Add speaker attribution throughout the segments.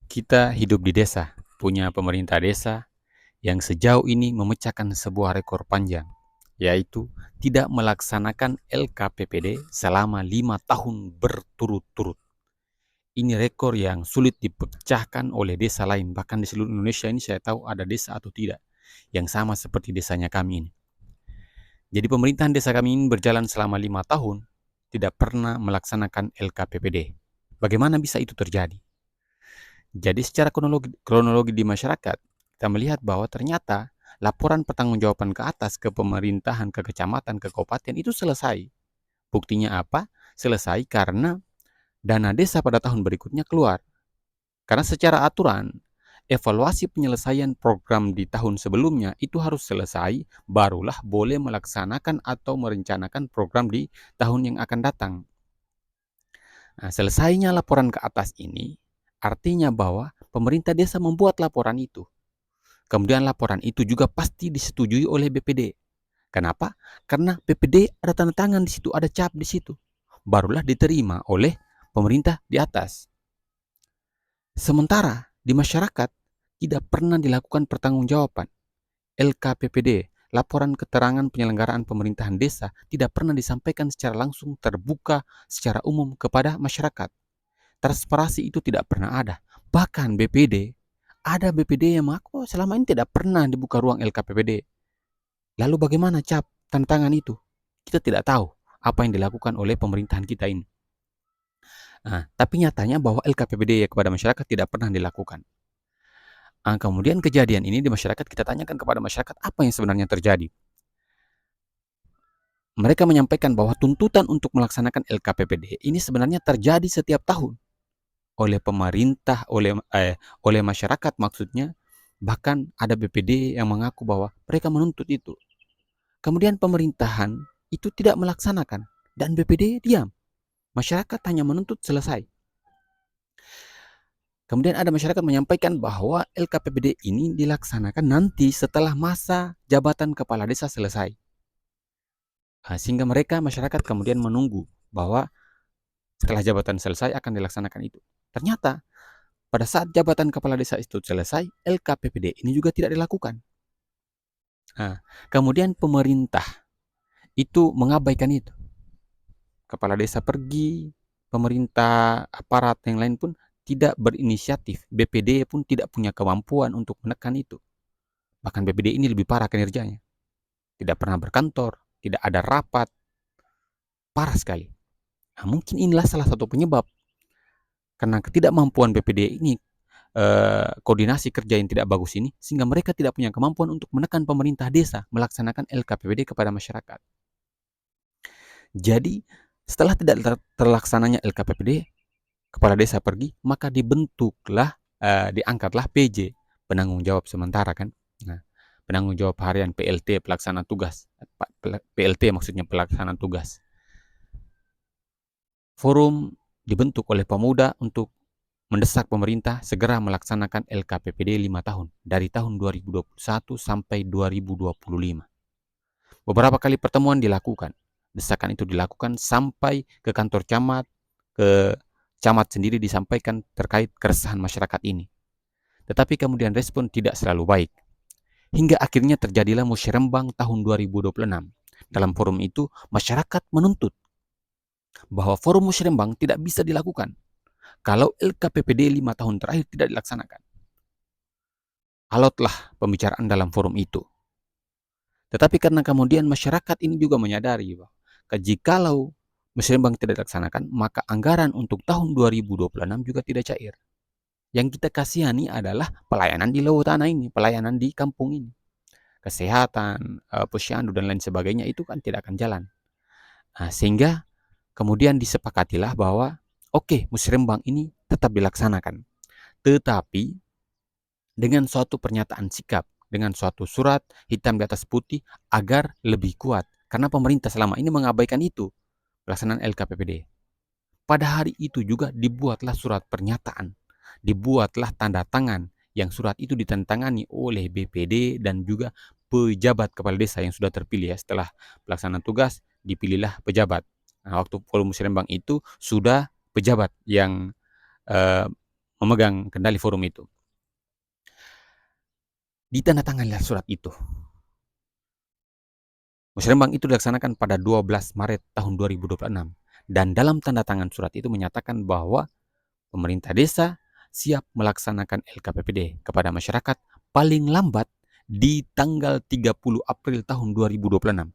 Speaker 1: Kita hidup di desa, punya pemerintah desa yang sejauh ini memecahkan sebuah rekor panjang, yaitu tidak melaksanakan LKPPD selama 5 tahun berturut-turut. Ini rekor yang sulit dipecahkan oleh desa lain, bahkan di seluruh Indonesia ini saya tahu ada desa atau tidak yang sama seperti desanya kami ini. Jadi pemerintahan desa kami ini berjalan selama 5 tahun, tidak pernah melaksanakan LKPPD. Bagaimana bisa itu terjadi? Jadi secara kronologi di masyarakat, kita melihat bahwa ternyata laporan pertanggungjawaban ke atas, ke pemerintahan, ke kecamatan, ke kabupaten itu selesai. Buktinya apa? Selesai karena dana desa pada tahun berikutnya keluar. Karena secara aturan, evaluasi penyelesaian program di tahun sebelumnya itu harus selesai, barulah boleh melaksanakan atau merencanakan program di tahun yang akan datang. Nah, selesainya laporan ke atas ini artinya bahwa pemerintah desa membuat laporan itu. Kemudian laporan itu juga pasti disetujui oleh BPD. Kenapa? Karena BPD ada tanda tangan di situ, ada cap di situ. Barulah diterima oleh pemerintah di atas. Sementara di masyarakat tidak pernah dilakukan pertanggungjawaban. LKPPD, laporan keterangan penyelenggaraan pemerintahan desa, tidak pernah disampaikan secara langsung terbuka secara umum kepada masyarakat. Transparansi itu tidak pernah ada. Bahkan ada BPD yang mengaku selama ini tidak pernah dibuka ruang LKPPD. Lalu bagaimana cap tanda tangan itu? Kita tidak tahu apa yang dilakukan oleh pemerintahan kita ini. Nah, tapi nyatanya bahwa LKPPD kepada masyarakat tidak pernah dilakukan. Kemudian kejadian ini di masyarakat, kita tanyakan kepada masyarakat apa yang sebenarnya terjadi. Mereka menyampaikan bahwa tuntutan untuk melaksanakan LKPPD ini sebenarnya terjadi setiap tahun oleh pemerintah, oleh masyarakat maksudnya. Bahkan ada BPD yang mengaku bahwa mereka menuntut itu. Kemudian pemerintahan itu tidak melaksanakan dan BPD diam. Masyarakat hanya menuntut selesai. Kemudian ada masyarakat menyampaikan bahwa LKPPD ini dilaksanakan nanti setelah masa jabatan kepala desa selesai. Sehingga masyarakat kemudian menunggu bahwa setelah jabatan selesai akan dilaksanakan itu. Ternyata pada saat jabatan kepala desa itu selesai, LKPPD ini juga tidak dilakukan. Kemudian pemerintah itu mengabaikan itu. Kepala desa pergi, pemerintah, aparat yang lain pun tidak berinisiatif. BPD pun tidak punya kemampuan untuk menekan itu. Bahkan BPD ini lebih parah kinerjanya. Tidak pernah berkantor, tidak ada rapat. Parah sekali. Mungkin inilah salah satu penyebab. Karena ketidakmampuan BPD ini, koordinasi kerja yang tidak bagus ini, sehingga mereka tidak punya kemampuan untuk menekan pemerintah desa melaksanakan LKPPD kepada masyarakat. Jadi setelah tidak terlaksananya LKPPD, kepala desa pergi, maka dibentuklah, diangkatlah PJ, penanggung jawab sementara kan. Nah, penanggung jawab harian, PLT, pelaksana tugas. PLT maksudnya pelaksana tugas. Forum dibentuk oleh pemuda untuk mendesak pemerintah segera melaksanakan LKPPD 5 tahun, dari tahun 2021 sampai 2025. Beberapa kali pertemuan dilakukan. Desakan itu dilakukan sampai ke kantor camat, ke camat sendiri disampaikan terkait keresahan masyarakat ini. Tetapi kemudian respon tidak selalu baik. Hingga akhirnya terjadilah musyawarah tahun 2026. Dalam forum itu, masyarakat menuntut bahwa forum musyawarah tidak bisa dilakukan kalau LKPPD 5 tahun terakhir tidak dilaksanakan. Alotlah pembicaraan dalam forum itu. Tetapi karena kemudian masyarakat ini juga menyadari bahwa jikalau musyawarah tidak dilaksanakan, maka anggaran untuk tahun 2026 juga tidak cair. Yang kita kasihani adalah pelayanan di bawah tanah ini, pelayanan di kampung ini. Kesehatan, posyandu dan lain sebagainya itu kan tidak akan jalan. Sehingga kemudian disepakatilah bahwa musyawarah ini tetap dilaksanakan. Tetapi dengan suatu pernyataan sikap, dengan suatu surat hitam di atas putih agar lebih kuat. Karena pemerintah selama ini mengabaikan itu, pelaksanaan LKPPD. Pada hari itu juga dibuatlah surat pernyataan, dibuatlah tanda tangan, yang surat itu ditantangani oleh BPD dan juga pejabat kepala desa yang sudah terpilih ya. Setelah pelaksanaan tugas, dipilihlah pejabat. Waktu forum musyawarah itu sudah pejabat yang memegang kendali forum itu. Ditandatangani surat itu. Musrembang itu dilaksanakan pada 12 Maret tahun 2026. Dan dalam tanda tangan surat itu menyatakan bahwa pemerintah desa siap melaksanakan LKPPD kepada masyarakat paling lambat di tanggal 30 April tahun 2026.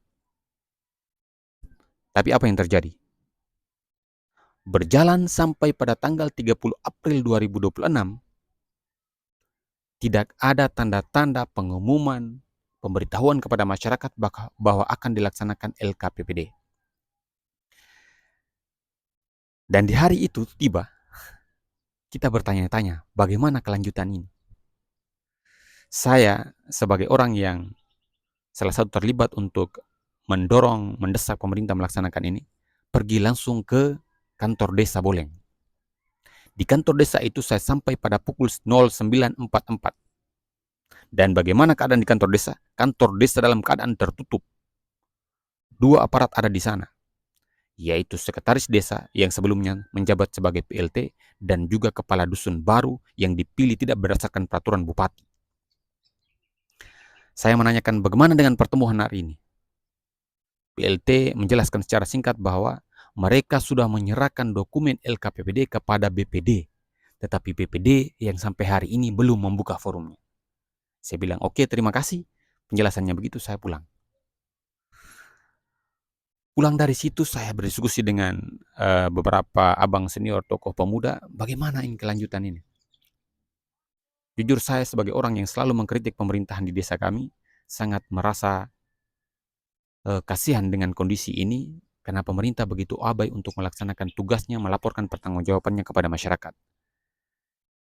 Speaker 1: Tapi apa yang terjadi? Berjalan sampai pada tanggal 30 April 2026, tidak ada tanda-tanda pengumuman, pemberitahuan kepada masyarakat bahwa akan dilaksanakan LKPPD. Dan di hari itu tiba, kita bertanya-tanya, bagaimana kelanjutan ini? Saya sebagai orang yang salah satu terlibat untuk mendorong, mendesak pemerintah melaksanakan ini, pergi langsung ke kantor desa Boleng. Di kantor desa itu saya sampai pada pukul 09.44. Dan bagaimana keadaan di kantor desa? Kantor desa dalam keadaan tertutup. 2 aparat ada di sana, yaitu sekretaris desa yang sebelumnya menjabat sebagai PLT dan juga kepala dusun baru yang dipilih tidak berdasarkan peraturan bupati. Saya menanyakan bagaimana dengan pertemuan hari ini. PLT menjelaskan secara singkat bahwa mereka sudah menyerahkan dokumen LKPPD kepada BPD, tetapi BPD yang sampai hari ini belum membuka forumnya. Saya bilang, oke, terima kasih. Penjelasannya begitu, saya pulang. Pulang dari situ saya berdiskusi dengan beberapa abang senior tokoh pemuda, bagaimana ini kelanjutan ini. Jujur saya sebagai orang yang selalu mengkritik pemerintahan di desa kami, sangat merasa kasihan dengan kondisi ini, karena pemerintah begitu abai untuk melaksanakan tugasnya, melaporkan pertanggungjawabannya kepada masyarakat.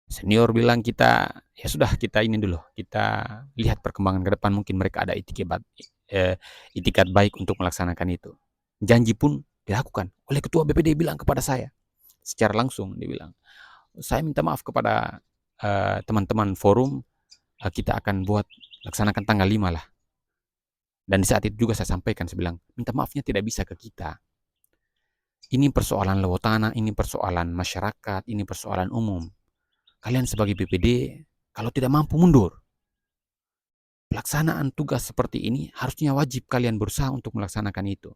Speaker 1: Senior bilang ya sudah, kita ini dulu, kita lihat perkembangan ke depan, mungkin mereka ada itikat baik untuk melaksanakan itu. Janji pun dilakukan oleh ketua BPD, bilang kepada saya secara langsung, dia bilang, saya minta maaf kepada teman-teman forum, kita akan laksanakan tanggal 5 lah. Dan di saat itu juga saya sampaikan, saya bilang, minta maafnya tidak bisa ke kita. Ini persoalan Lewotana, ini persoalan masyarakat, ini persoalan umum. Kalian sebagai BPD, kalau tidak mampu mundur. Pelaksanaan tugas seperti ini harusnya wajib kalian berusaha untuk melaksanakan itu.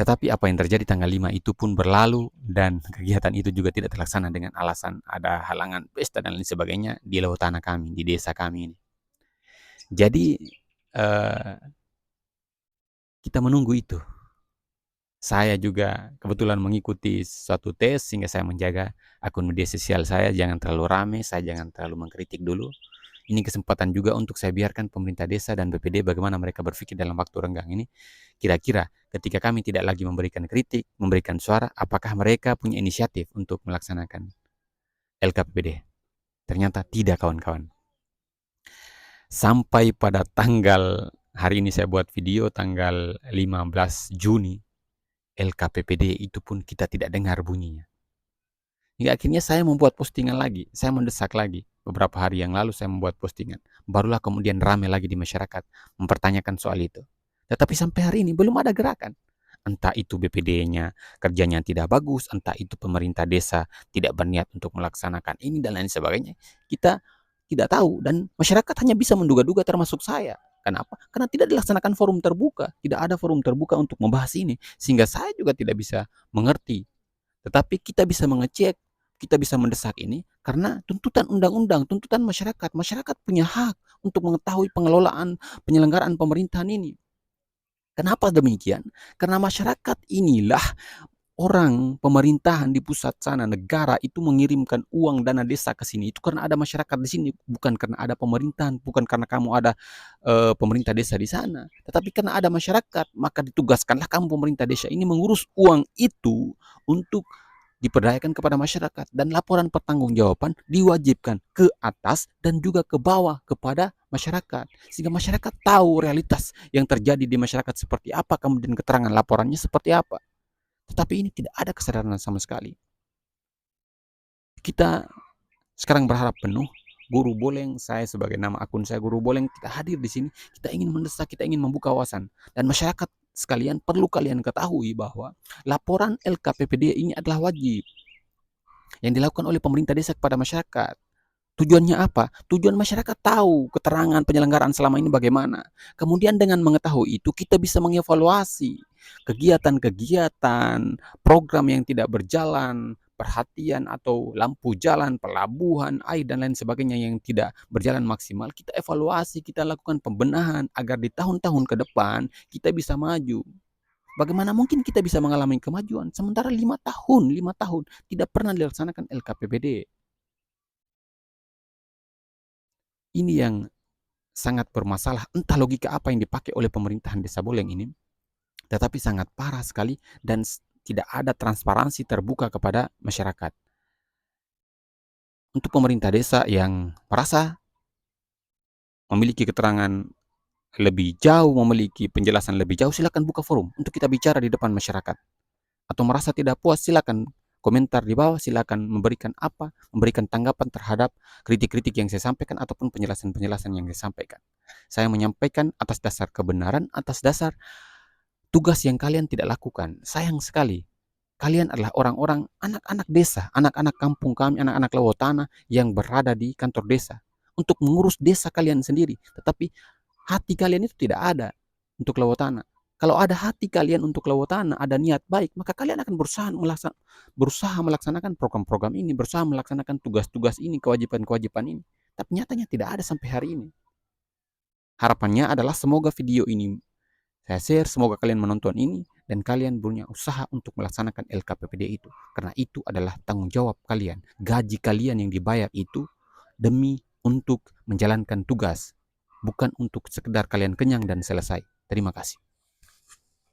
Speaker 1: Tetapi apa yang terjadi tanggal 5 itu pun berlalu, dan kegiatan itu juga tidak terlaksana dengan alasan ada halangan pesta dan lain sebagainya di Lewotana kami, di desa kami ini. Jadi kita menunggu itu. Saya juga kebetulan mengikuti suatu tes sehingga saya menjaga akun media sosial saya jangan terlalu rame, saya jangan terlalu mengkritik dulu. Ini kesempatan juga untuk saya biarkan pemerintah desa dan BPD bagaimana mereka berpikir dalam waktu renggang ini. Kira-kira ketika kami tidak lagi memberikan kritik, memberikan suara, apakah mereka punya inisiatif untuk melaksanakan LKPPD? Ternyata tidak, kawan-kawan. Sampai pada tanggal, hari ini saya buat video tanggal 15 Juni, LKPPD itu pun kita tidak dengar bunyinya. Hingga akhirnya saya membuat postingan lagi, saya mendesak lagi. Beberapa hari yang lalu saya membuat postingan. Barulah kemudian ramai lagi di masyarakat mempertanyakan soal itu. Tetapi sampai hari ini belum ada gerakan. Entah itu BPD-nya kerjanya tidak bagus, entah itu pemerintah desa tidak berniat untuk melaksanakan ini dan lain sebagainya. Kita tidak tahu, dan masyarakat hanya bisa menduga-duga, termasuk saya. Kenapa? Karena tidak dilaksanakan forum terbuka, tidak ada forum terbuka untuk membahas ini, sehingga saya juga tidak bisa mengerti. Tetapi kita bisa mengecek, kita bisa mendesak ini karena tuntutan undang-undang, tuntutan masyarakat. Masyarakat punya hak untuk mengetahui pengelolaan penyelenggaraan pemerintahan ini. Kenapa demikian? Karena masyarakat inilah orang pemerintahan di pusat sana, negara itu mengirimkan uang dana desa ke sini. Itu karena ada masyarakat di sini, bukan karena ada pemerintahan, bukan karena kamu ada pemerintah desa di sana. Tetapi karena ada masyarakat, maka ditugaskanlah kamu pemerintah desa ini mengurus uang itu untuk diperdayakan kepada masyarakat, dan laporan pertanggungjawaban diwajibkan ke atas dan juga ke bawah kepada masyarakat, sehingga masyarakat tahu realitas yang terjadi di masyarakat seperti apa, kemudian keterangan laporannya seperti apa. Tetapi ini tidak ada kesadaran sama sekali. Kita sekarang berharap penuh Guru Boleng, saya sebagai nama akun saya Guru Boleng, kita hadir di sini. Kita ingin mendesak, kita ingin membuka wawasan, dan masyarakat sekalian perlu kalian ketahui bahwa laporan LKPPD ini adalah wajib. yang dilakukan oleh pemerintah desa kepada masyarakat. Tujuannya apa? Tujuan masyarakat tahu keterangan penyelenggaraan selama ini bagaimana. Kemudian dengan mengetahui itu kita bisa mengevaluasi kegiatan-kegiatan, program yang tidak berjalan, perhatian atau lampu jalan, pelabuhan, air dan lain sebagainya yang tidak berjalan maksimal, kita evaluasi, kita lakukan pembenahan agar di tahun-tahun ke depan kita bisa maju. Bagaimana mungkin kita bisa mengalami kemajuan sementara 5 tahun tidak pernah dilaksanakan LKPBD. Ini yang sangat bermasalah, entah logika apa yang dipakai oleh pemerintahan Desa Boleng ini, tetapi sangat parah sekali dan tidak ada transparansi terbuka kepada masyarakat. Untuk pemerintah desa yang merasa memiliki keterangan lebih jauh, memiliki penjelasan lebih jauh, silakan buka forum untuk kita bicara di depan masyarakat. Atau merasa tidak puas, silakan komentar di bawah, silakan memberikan tanggapan terhadap kritik-kritik yang saya sampaikan ataupun penjelasan-penjelasan yang saya sampaikan. Saya menyampaikan atas dasar kebenaran, atas dasar tugas yang kalian tidak lakukan. Sayang sekali, kalian adalah orang-orang, anak-anak desa, anak-anak kampung kami, anak-anak Lowotana yang berada di kantor desa untuk mengurus desa kalian sendiri. Tetapi hati kalian itu tidak ada untuk Lowotana. Kalau ada hati kalian untuk Lowotana, ada niat baik, maka kalian akan berusaha melaksanakan program-program ini, berusaha melaksanakan tugas-tugas ini, kewajiban-kewajiban ini. Tapi nyatanya tidak ada sampai hari ini. Harapannya adalah semoga video ini saya share, semoga kalian menonton ini dan kalian punya usaha untuk melaksanakan LKPPD itu. Karena itu adalah tanggung jawab kalian. Gaji kalian yang dibayar itu demi untuk menjalankan tugas, bukan untuk sekedar kalian kenyang dan selesai. Terima kasih.